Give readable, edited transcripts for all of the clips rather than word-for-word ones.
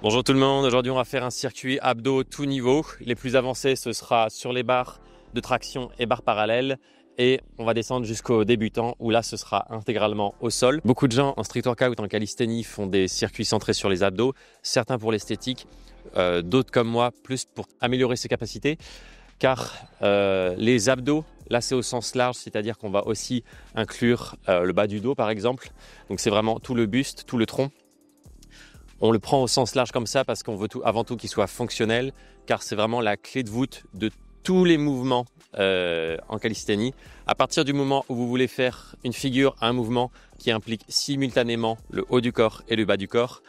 Bonjour tout le monde, aujourd'hui on va faire un circuit abdos tout niveau. Les plus avancés ce sera sur les barres de traction et barres parallèles et on va descendre jusqu'au débutant où là ce sera intégralement au sol. Beaucoup de gens en street workout, en calisthénie font des circuits centrés sur les abdos, certains pour l'esthétique, d'autres comme moi plus pour améliorer ses capacités car les abdos, là c'est au sens large, c'est-à-dire qu'on va aussi inclure le bas du dos par exemple, donc c'est vraiment tout le buste, tout le tronc. On le prend au sens large comme ça parce qu'on veut avant tout qu'il soit fonctionnel, car c'est vraiment la clé de voûte de tous les mouvements en calisthénie. À partir du moment où vous voulez faire une figure, un mouvement qui implique simultanément le haut du corps et le bas du corps,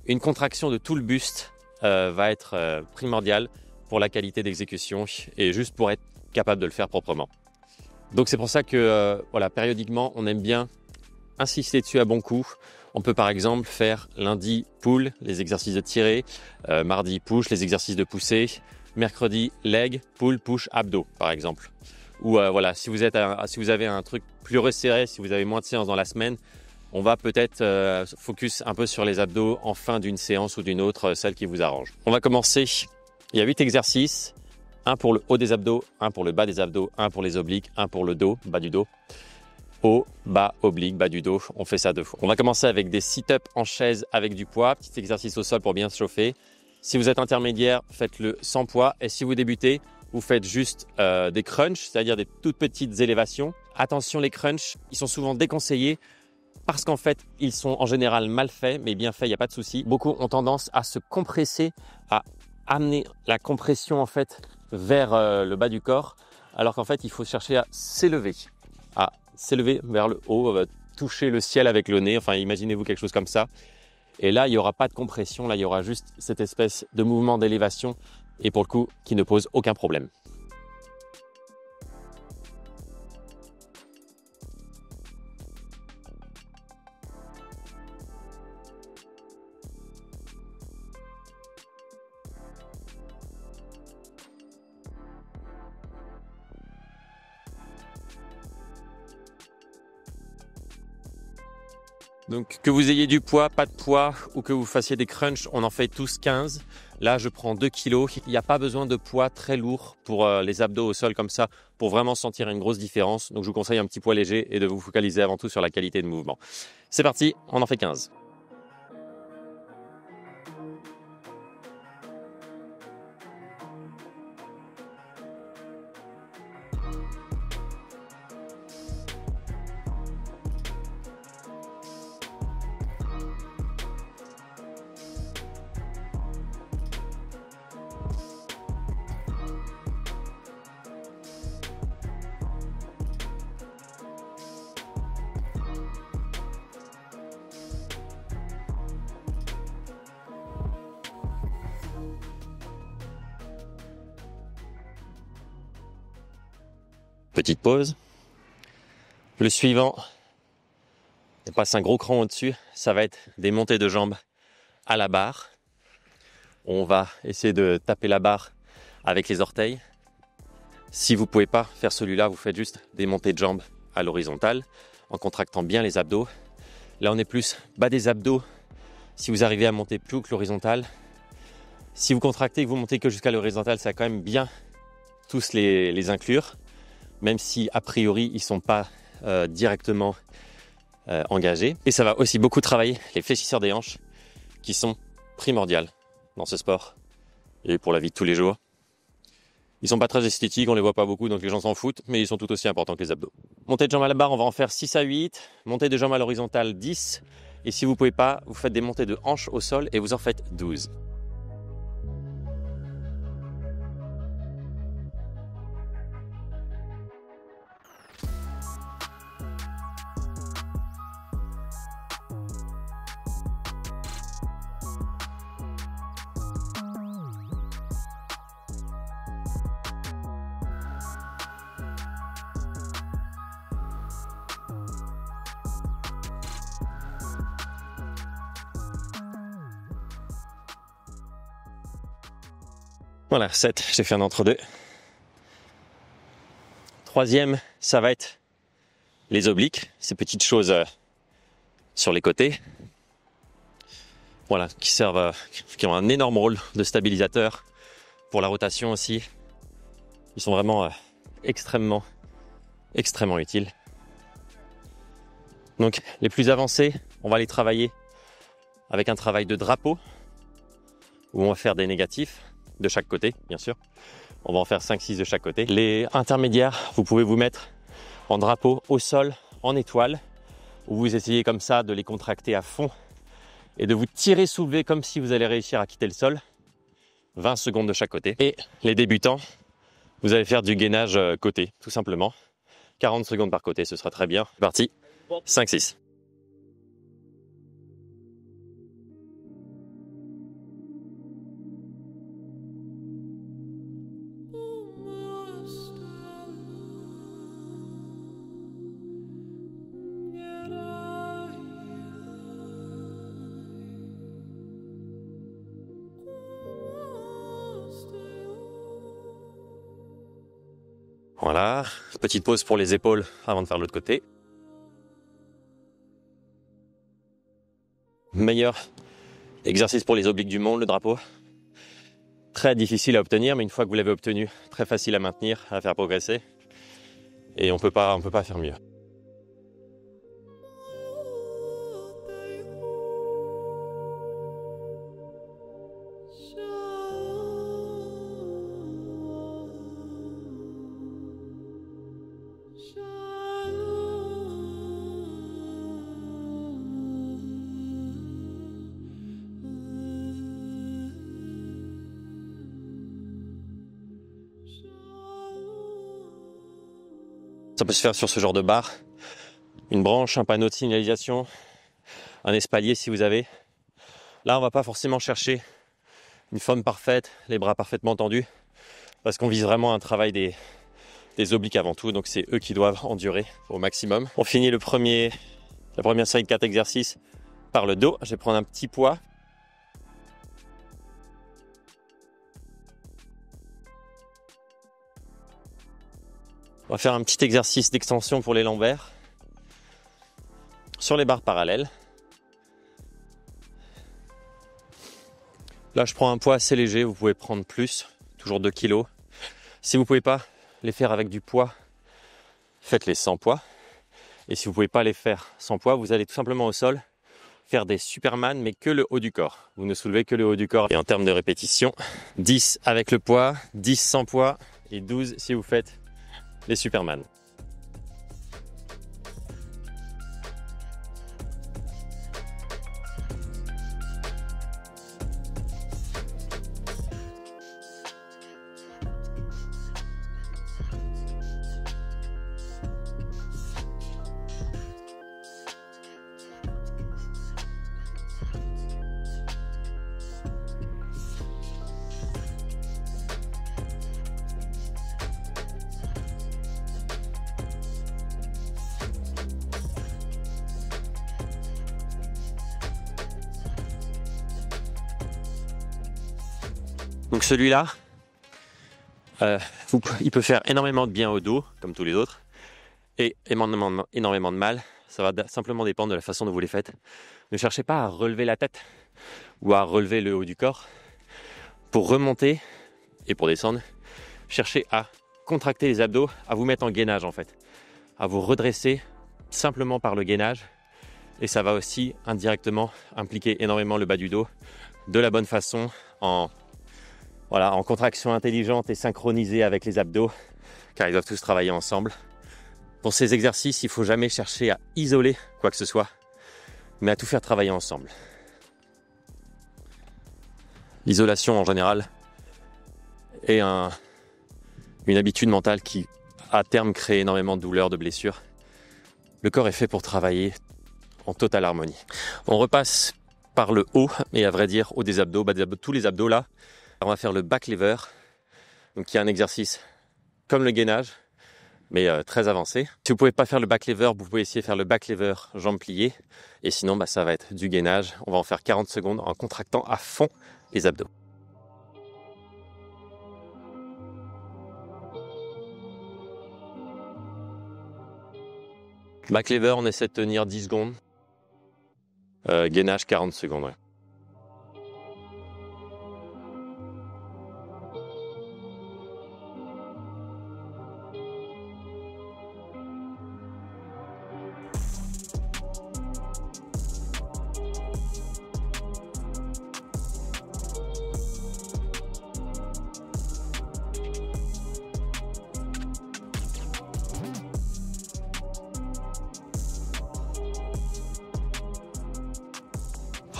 une contraction de tout le buste va être primordiale pour la qualité d'exécution et juste pour être capable de le faire proprement. Donc c'est pour ça que périodiquement, on aime bien insister dessus à bon coup. On peut par exemple faire lundi pull, les exercices de tirer, mardi push, les exercices de pousser, mercredi leg, pull, push, abdos par exemple. Ou si vous avez un truc plus resserré, si vous avez moins de séances dans la semaine, on va peut-être focus un peu sur les abdos en fin d'une séance ou d'une autre, celle qui vous arrange. On va commencer, il y a 8 exercices, un pour le haut des abdos, un pour le bas des abdos, un pour les obliques, un pour le dos, bas du dos. Haut, bas, oblique, bas du dos, on fait ça 2 fois. On va commencer avec des sit-ups en chaise avec du poids, petit exercice au sol pour bien se chauffer. Si vous êtes intermédiaire, faites-le sans poids et si vous débutez, vous faites juste des crunchs, c'est-à-dire des toutes petites élévations. Attention, les crunchs, ils sont souvent déconseillés parce qu'en fait, ils sont en général mal faits, mais bien faits, il n'y a pas de souci. Beaucoup ont tendance à se compresser, à amener la compression en fait vers le bas du corps, alors qu'en fait, il faut chercher à s'élever vers le haut, toucher le ciel avec le nez, enfin imaginez-vous quelque chose comme ça. Et là, il n'y aura pas de compression, là il y aura juste cette espèce de mouvement d'élévation et pour le coup, qui ne pose aucun problème. Donc que vous ayez du poids, pas de poids ou que vous fassiez des crunchs, on en fait tous 15. Là, je prends 2 kilos. Il n'y a pas besoin de poids très lourd pour les abdos au sol comme ça, pour vraiment sentir une grosse différence. Donc je vous conseille un petit poids léger et de vous focaliser avant tout sur la qualité de mouvement. C'est parti, on en fait 15. Petite pause. Le suivant, on passe un gros cran au-dessus, ça va être des montées de jambes à la barre. On va essayer de taper la barre avec les orteils. Si vous ne pouvez pas faire celui-là, vous faites juste des montées de jambes à l'horizontale en contractant bien les abdos. Là, on est plus bas des abdos si vous arrivez à monter plus haut que l'horizontale. Si vous contractez et que vous montez que jusqu'à l'horizontale, ça va quand même bien tous les inclure, même si a priori ils ne sont pas directement engagés. Et ça va aussi beaucoup travailler les fléchisseurs des hanches qui sont primordiales dans ce sport et pour la vie de tous les jours. Ils sont pas très esthétiques, on les voit pas beaucoup donc les gens s'en foutent, mais ils sont tout aussi importants que les abdos. Montée de jambes à la barre, on va en faire 6 à 8, montée de jambes à l'horizontale 10, et si vous pouvez pas, vous faites des montées de hanches au sol et vous en faites 12. Voilà, 7, j'ai fait un entre-deux. Troisième, ça va être les obliques, ces petites choses sur les côtés. Voilà, qui ont un énorme rôle de stabilisateur pour la rotation aussi. Ils sont vraiment extrêmement utiles. Donc les plus avancés, on va les travailler avec un travail de drapeau où on va faire des négatifs de chaque côté, bien sûr. On va en faire 5-6 de chaque côté. Les intermédiaires, vous pouvez vous mettre en drapeau au sol, en étoile, où vous essayez comme ça de les contracter à fond et de vous tirer, soulever comme si vous allez réussir à quitter le sol. 20 secondes de chaque côté. Et les débutants, vous allez faire du gainage côté, tout simplement. 40 secondes par côté, ce sera très bien. C'est parti, 5-6. Voilà, petite pause pour les épaules avant de faire l'autre côté. Meilleur exercice pour les obliques du monde, le drapeau. Très difficile à obtenir, mais une fois que vous l'avez obtenu, très facile à maintenir, à faire progresser. Et on peut pas faire mieux. Ça peut se faire sur ce genre de barre, une branche, un panneau de signalisation, un espalier si vous avez. Là, on va pas forcément chercher une forme parfaite, les bras parfaitement tendus, parce qu'on vise vraiment un travail des obliques avant tout, donc c'est eux qui doivent endurer au maximum. On finit la première série de 4 exercices par le dos. Je vais prendre un petit poids. On va faire un petit exercice d'extension pour les lombaires sur les barres parallèles. Là, je prends un poids assez léger, vous pouvez prendre plus, toujours 2 kg. Si vous ne pouvez pas les faire avec du poids, faites-les sans poids. Et si vous ne pouvez pas les faire sans poids, vous allez tout simplement au sol faire des Superman, mais que le haut du corps. Vous ne soulevez que le haut du corps. Et en termes de répétition, 10 avec le poids, 10 sans poids et 12 si vous faites les Superman. Donc celui-là, il peut faire énormément de bien au dos, comme tous les autres, et énormément de mal. Ça va simplement dépendre de la façon dont vous les faites. Ne cherchez pas à relever la tête ou à relever le haut du corps. Pour remonter et pour descendre, cherchez à contracter les abdos, à vous mettre en gainage en fait, à vous redresser simplement par le gainage. Et ça va aussi indirectement impliquer énormément le bas du dos de la bonne façon en contraction intelligente et synchronisée avec les abdos, car ils doivent tous travailler ensemble. Pour ces exercices, il ne faut jamais chercher à isoler quoi que ce soit, mais à tout faire travailler ensemble. L'isolation en général est une habitude mentale qui, à terme, crée énormément de douleurs, de blessures. Le corps est fait pour travailler en totale harmonie. On repasse par le haut, et à vrai dire, haut des abdos, bas des abdos, tous les abdos là. On va faire le back lever, donc qui est un exercice comme le gainage, mais très avancé. Si vous ne pouvez pas faire le back lever, vous pouvez essayer de faire le back lever jambes pliées, et sinon ça va être du gainage. On va en faire 40 secondes en contractant à fond les abdos. Back lever, on essaie de tenir 10 secondes. Gainage 40 secondes. Ouais.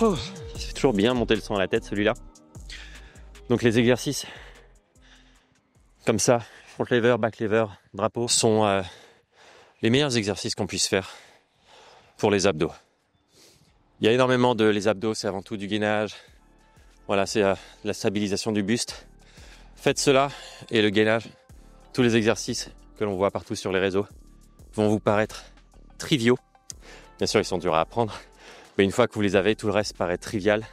Oh, c'est toujours bien monter le sang à la tête celui-là. Donc les exercices comme ça, front lever, back lever, drapeau, sont les meilleurs exercices qu'on puisse faire pour les abdos. Il y a énormément de... Les abdos, c'est avant tout du gainage. Voilà, c'est la stabilisation du buste. Faites cela et le gainage, tous les exercices que l'on voit partout sur les réseaux vont vous paraître triviaux. Bien sûr, ils sont durs à apprendre, mais une fois que vous les avez, tout le reste paraît trivial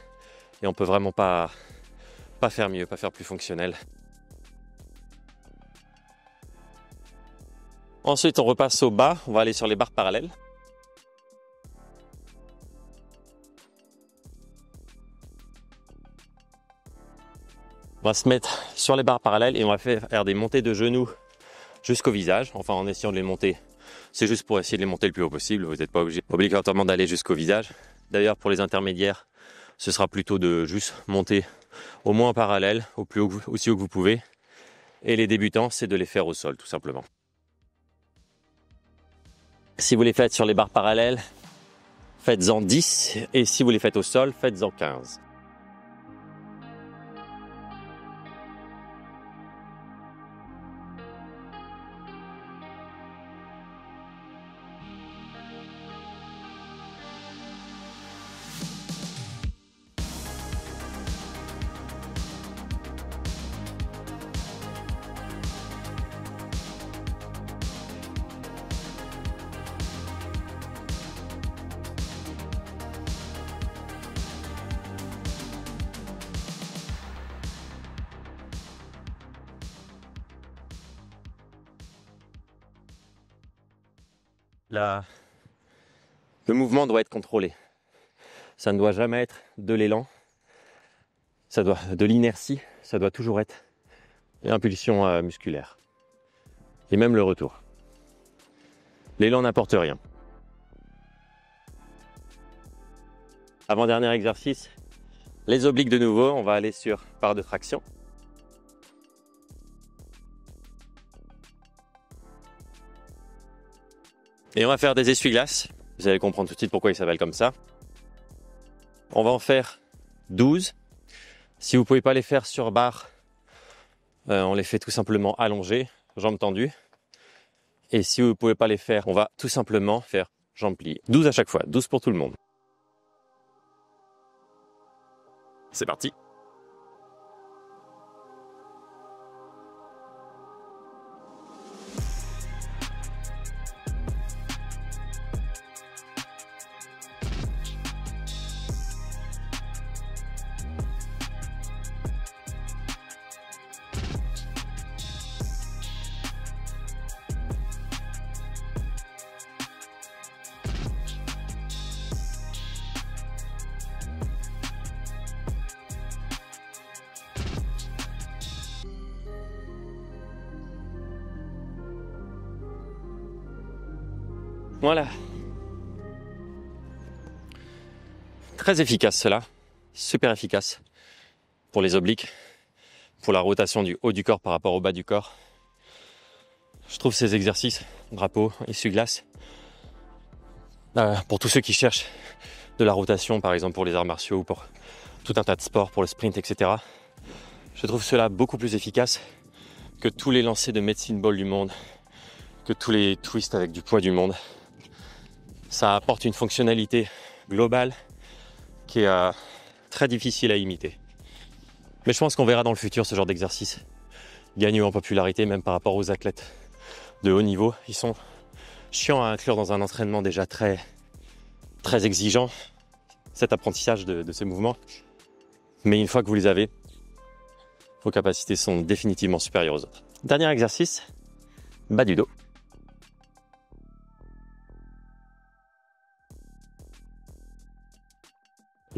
et on peut vraiment pas faire mieux, pas faire plus fonctionnel. Ensuite, on repasse au bas, on va aller sur les barres parallèles. On va se mettre sur les barres parallèles et on va faire des montées de genoux jusqu'au visage, enfin en essayant de les monter. C'est juste pour essayer de les monter le plus haut possible, vous n'êtes pas obligé obligatoirement d'aller jusqu'au visage. D'ailleurs, pour les intermédiaires, ce sera plutôt de juste monter au moins en parallèle, au plus haut, aussi haut que vous pouvez. Et les débutants, c'est de les faire au sol, tout simplement. Si vous les faites sur les barres parallèles, faites-en 10. Et si vous les faites au sol, faites-en 15. Le mouvement doit être contrôlé. Ça ne doit jamais être de l'élan, de l'inertie, ça doit toujours être l'impulsion musculaire. Et même le retour. L'élan n'apporte rien. Avant-dernier exercice, les obliques de nouveau, on va aller sur barre de traction. Et on va faire des essuie-glaces. Vous allez comprendre tout de suite pourquoi ils s'appellent comme ça. On va en faire 12. Si vous ne pouvez pas les faire sur barre, on les fait tout simplement allongés, jambes tendues. Et si vous ne pouvez pas les faire, on va tout simplement faire jambes pliées. 12 à chaque fois, 12 pour tout le monde. C'est parti. Voilà. Très efficace cela, super efficace pour les obliques, pour la rotation du haut du corps par rapport au bas du corps. Je trouve ces exercices, drapeau, essuie-glace, pour tous ceux qui cherchent de la rotation, par exemple pour les arts martiaux ou pour tout un tas de sports, pour le sprint, etc. Je trouve cela beaucoup plus efficace que tous les lancers de medicine ball du monde, que tous les twists avec du poids du monde. Ça apporte une fonctionnalité globale qui est très difficile à imiter. Mais je pense qu'on verra dans le futur ce genre d'exercice gagner en popularité, même par rapport aux athlètes de haut niveau. Ils sont chiants à inclure dans un entraînement déjà très exigeant, cet apprentissage de ces mouvements. Mais une fois que vous les avez, vos capacités sont définitivement supérieures aux autres. Dernier exercice, bas du dos.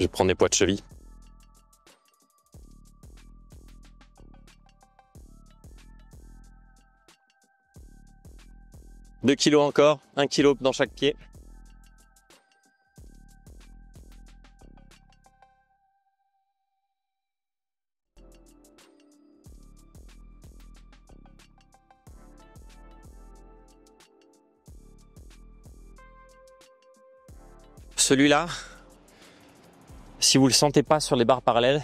Je prends des poids de cheville. Deux kilos encore, 1 kilo dans chaque pied. Celui-là, Si vous ne le sentez pas sur les barres parallèles,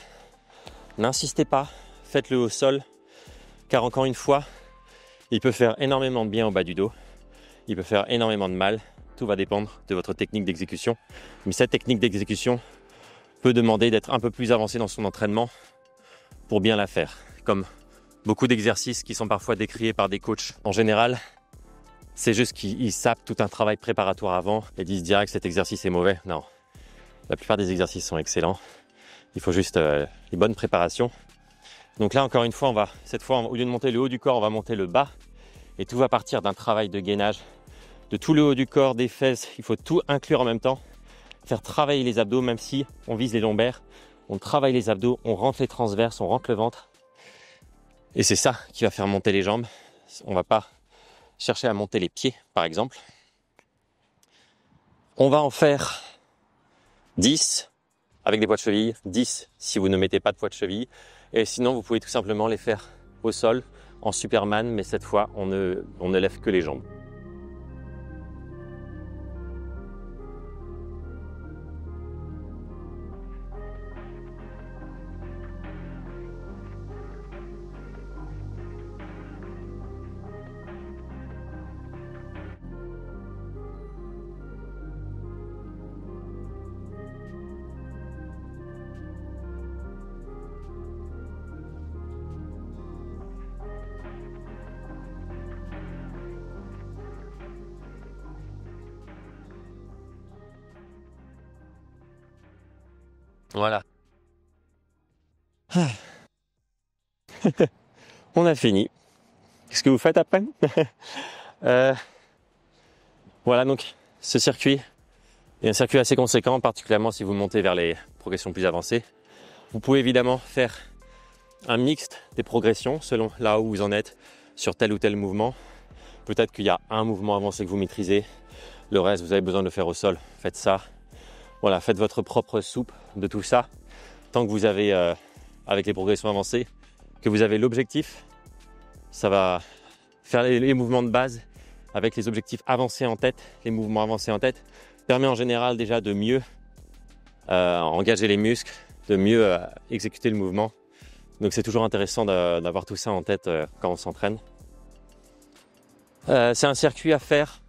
n'insistez pas, faites-le au sol, car encore une fois, il peut faire énormément de bien au bas du dos, il peut faire énormément de mal, tout va dépendre de votre technique d'exécution. Mais cette technique d'exécution peut demander d'être un peu plus avancé dans son entraînement pour bien la faire. Comme beaucoup d'exercices qui sont parfois décriés par des coachs en général, c'est juste qu'ils sapent tout un travail préparatoire avant et disent direct que cet exercice est mauvais. Non, la plupart des exercices sont excellents. Il faut juste les bonnes préparations. Donc là, encore une fois, cette fois, au lieu de monter le haut du corps, on va monter le bas. Et tout va partir d'un travail de gainage, de tout le haut du corps, des fesses. Il faut tout inclure en même temps. Faire travailler les abdos, même si on vise les lombaires. On travaille les abdos, on rentre les transverses, on rentre le ventre. Et c'est ça qui va faire monter les jambes. On ne va pas chercher à monter les pieds, par exemple. On va en faire 10 avec des poids de cheville, 10 si vous ne mettez pas de poids de cheville. Et sinon, vous pouvez tout simplement les faire au sol, en Superman, mais cette fois, on ne lève que les jambes. Voilà. On a fini. Qu'est-ce que vous faites après? Voilà, donc ce circuit est un circuit assez conséquent, particulièrement si vous montez vers les progressions plus avancées. Vous pouvez évidemment faire un mixte des progressions selon là où vous en êtes sur tel ou tel mouvement. Peut-être qu'il y a un mouvement avancé que vous maîtrisez, le reste vous avez besoin de le faire au sol, faites ça. Voilà, faites votre propre soupe de tout ça. Tant que vous avez, avec les progressions avancées, que vous avez l'objectif, ça va faire les mouvements de base avec les objectifs avancés en tête, les mouvements avancés en tête, permet en général déjà de mieux engager les muscles, de mieux exécuter le mouvement. Donc c'est toujours intéressant d'avoir tout ça en tête quand on s'entraîne. C'est un circuit à faire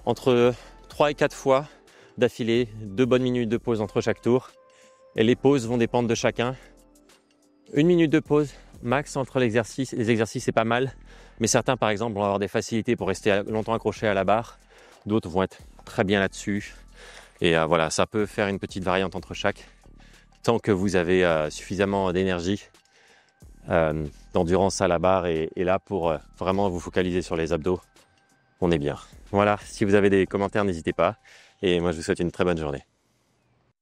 entre 3 et 4 fois d'affilée, 2 bonnes minutes de pause entre chaque tour. Et les pauses vont dépendre de chacun. 1 minute de pause max entre l'exercice. Les exercices, c'est pas mal. Mais certains, par exemple, vont avoir des facilités pour rester longtemps accrochés à la barre. D'autres vont être très bien là-dessus. Et voilà, ça peut faire une petite variante entre chaque. Tant que vous avez suffisamment d'énergie, d'endurance à la barre et là pour vraiment vous focaliser sur les abdos, on est bien. Voilà, si vous avez des commentaires, n'hésitez pas. Et moi, je vous souhaite une très bonne journée.